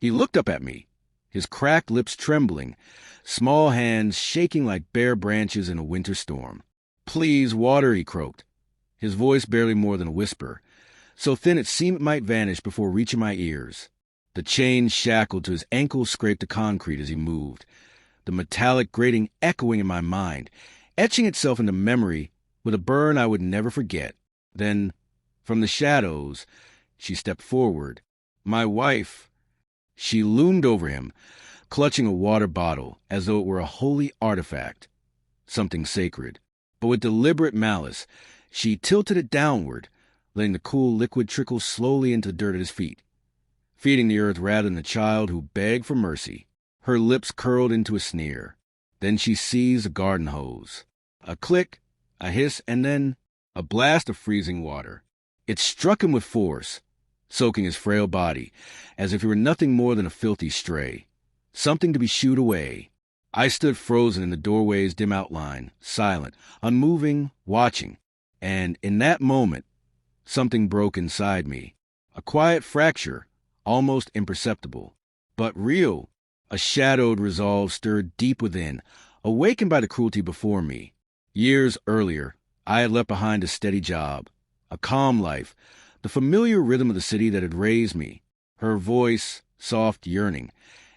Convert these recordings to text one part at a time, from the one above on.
He looked up at me, his cracked lips trembling, small hands shaking like bare branches in a winter storm. "Please, water," he croaked, his voice barely more than a whisper, so thin it seemed it might vanish before reaching my ears. The chain shackled to his ankles scraped the concrete as he moved, the metallic grating echoing in my mind, etching itself into memory with a burn I would never forget. Then, from the shadows, she stepped forward. My wife. She loomed over him, clutching a water bottle as though it were a holy artifact, something sacred. But with deliberate malice, she tilted it downward, letting the cool liquid trickle slowly into the dirt at his feet, feeding the earth rather than the child who begged for mercy. Her lips curled into a sneer. Then she seized a garden hose. A click, a hiss, and then a blast of freezing water. It struck him with force, soaking his frail body, as if he were nothing more than a filthy stray, something to be shooed away. I stood frozen in the doorway's dim outline, silent, unmoving, watching, and in that moment, something broke inside me. A quiet fracture, almost imperceptible, but real. A shadowed resolve stirred deep within, awakened by the cruelty before me. Years earlier, I had left behind a steady job, a calm life, the familiar rhythm of the city that had raised me. Her voice, soft, yearning,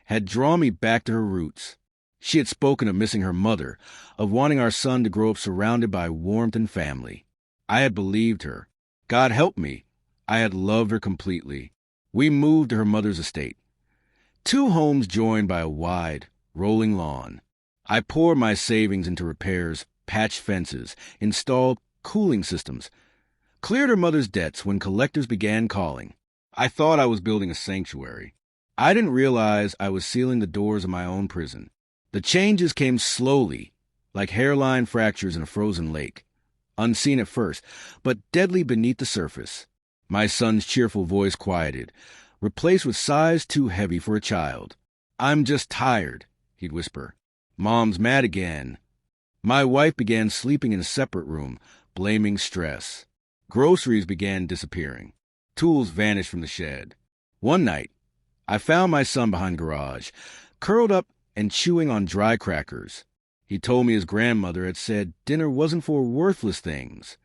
had drawn me back to her roots. She had spoken of missing her mother, of wanting our son to grow up surrounded by warmth and family. I had believed her. God help me, I had loved her completely. We moved to her mother's estate. 2 homes joined by a wide, rolling lawn. I poured my savings into repairs, patched fences, installed cooling systems, cleared her mother's debts when collectors began calling. I thought I was building a sanctuary. I didn't realize I was sealing the doors of my own prison. The changes came slowly, like hairline fractures in a frozen lake, unseen at first, but deadly beneath the surface. My son's cheerful voice quieted, replaced with sighs too heavy for a child. "I'm just tired," he'd whisper. "Mom's mad again." My wife began sleeping in a separate room, blaming stress. Groceries began disappearing. Tools vanished from the shed. One night, I found my son behind the garage, curled up and chewing on dry crackers. He told me his grandmother had said dinner wasn't for worthless things.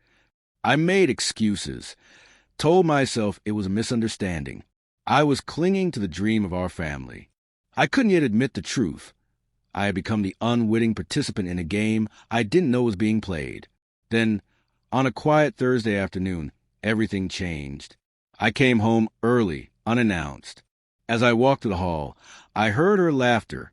I made excuses, told myself it was a misunderstanding. I was clinging to the dream of our family. I couldn't yet admit the truth. I had become the unwitting participant in a game I didn't know was being played. Then, on a quiet Thursday afternoon, everything changed. I came home early, unannounced. As I walked to the hall, I heard her laughter,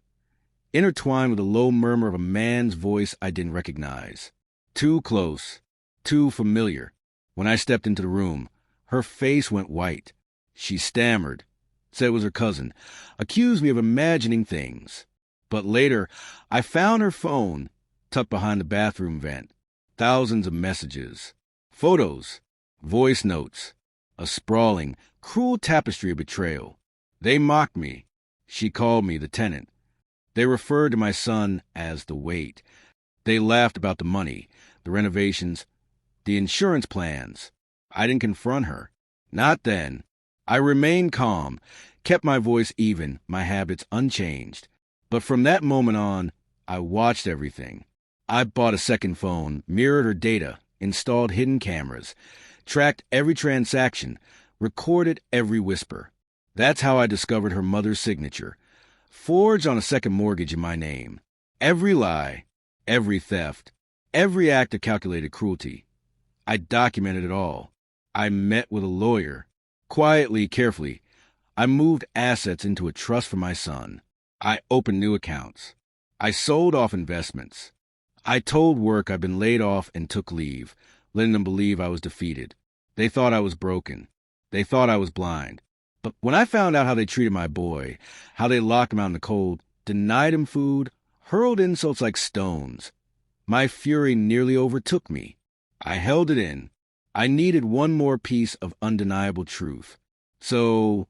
intertwined with the low murmur of a man's voice I didn't recognize. Too close, too familiar. When I stepped into the room, her face went white. She stammered, said it was her cousin, accused me of imagining things. But later, I found her phone tucked behind the bathroom vent. Thousands of messages, photos, voice notes, a sprawling, cruel tapestry of betrayal. They mocked me. She called me the tenant. They referred to my son as the wait. They laughed about the money, the renovations, the insurance plans. I didn't confront her. Not then. I remained calm, kept my voice even, my habits unchanged. But from that moment on, I watched everything. I bought a second phone, mirrored her data, installed hidden cameras, tracked every transaction, recorded every whisper. That's how I discovered her mother's signature, forged on a second mortgage in my name. Every lie, every theft, every act of calculated cruelty. I documented it all. I met with a lawyer. Quietly, carefully, I moved assets into a trust for my son. I opened new accounts. I sold off investments. I told work I'd been laid off and took leave, letting them believe I was defeated. They thought I was broken. They thought I was blind. But when I found out how they treated my boy, how they locked him out in the cold, denied him food, hurled insults like stones, my fury nearly overtook me. I held it in. I needed one more piece of undeniable truth. So,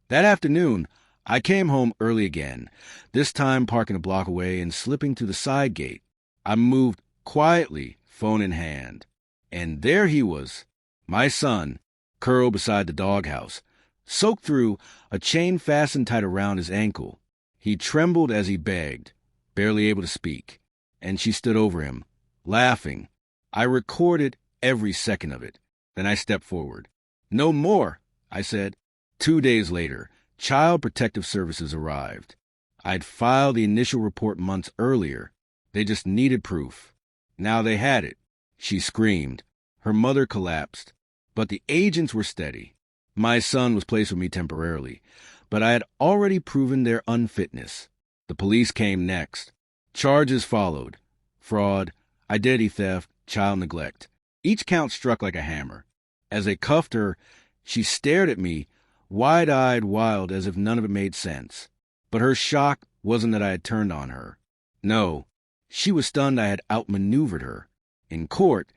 that afternoon, I came home early again, this time parking a block away and slipping through the side gate. I moved quietly, phone in hand. And there he was, my son, curled beside the doghouse, soaked through, a chain fastened tight around his ankle. He trembled as he begged, barely able to speak, and she stood over him, laughing. I recorded every second of it. Then I stepped forward. "No more," I said. 2 days later, Child Protective Services arrived. I'd filed the initial report months earlier. They just needed proof. Now they had it. She screamed. Her mother collapsed. But the agents were steady. My son was placed with me temporarily, but I had already proven their unfitness. The police came next. Charges followed: fraud, identity theft, child neglect. Each count struck like a hammer. As they cuffed her, she stared at me, wide-eyed, wild, as if none of it made sense. But her shock wasn't that I had turned on her. No, she was stunned I had outmaneuvered her. In court,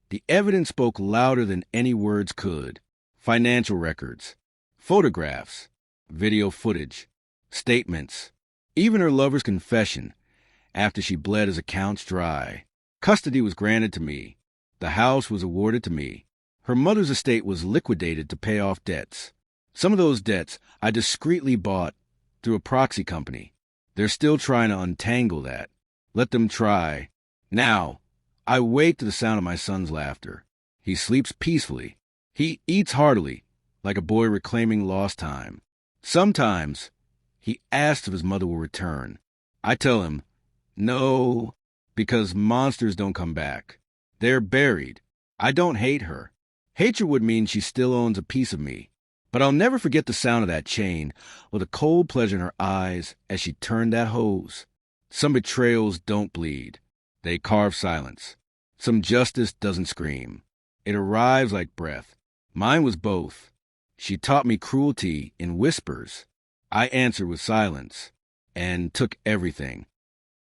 the evidence spoke louder than any words could. Financial records, photographs, video footage, statements, even her lover's confession after she bled his accounts dry. Custody was granted to me. The house was awarded to me. Her mother's estate was liquidated to pay off debts. Some of those debts I discreetly bought through a proxy company. They're still trying to untangle that. Let them try. Now, I wake to the sound of my son's laughter. He sleeps peacefully. He eats heartily, like a boy reclaiming lost time. Sometimes, he asks if his mother will return. I tell him, no, because monsters don't come back. They're buried. I don't hate her. Hatred would mean she still owns a piece of me. But I'll never forget the sound of that chain, or the cold pleasure in her eyes as she turned that hose. Some betrayals don't bleed. They carve silence. Some justice doesn't scream. It arrives like breath. Mine was both. She taught me cruelty in whispers. I answered with silence, and took everything.